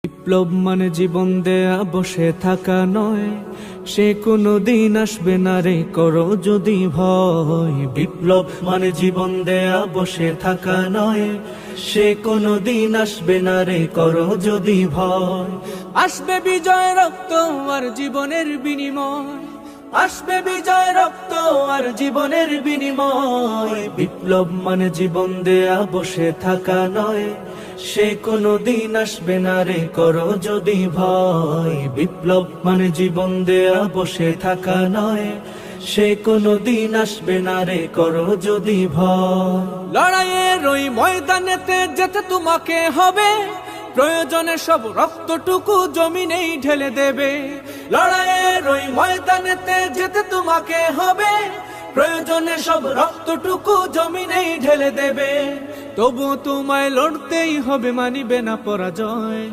বিপ্লব মানে জীবন দেয়া বসে থাকা নয়, সে কোনো দিন আসবে না রে করো যদি ভয়। বিপ্লব মানে জীবন দেয়া বসে থাকা নয়, সে কোনো দিন আসবে না রে করো যদি ভয়। আসবে বিজয় রক্ত আর জীবনের বিনিময়, আসবে বিজয় রক্ত আর জীবনের বিনিময়। বিপ্লব মানে জীবন দেয়া বসে থাকা নয়, সে কোনো দিন আসবে না রে করো যদি ভয়। বিপ্লব মানে জীবন দেয়া বসে থাকা নয়, সে কোনো দিন আসবে না রে করো যদি ভয়। লড়াইয়ের ওই ময়দানেতে যেতে তোমাকে হবে, প্রয়োজনে সব রক্তটুকু জমিনেই ঢেলে দেবে। লড়াইয়ের ওই ময়দানেতে যেতে তোমাকে হবে, প্রয়োজনে সব রক্তটুকু জমিনেই ঢেলে দেবে। তবু তোমায় লড়তেই হবে, মানিবে না পরাজয়।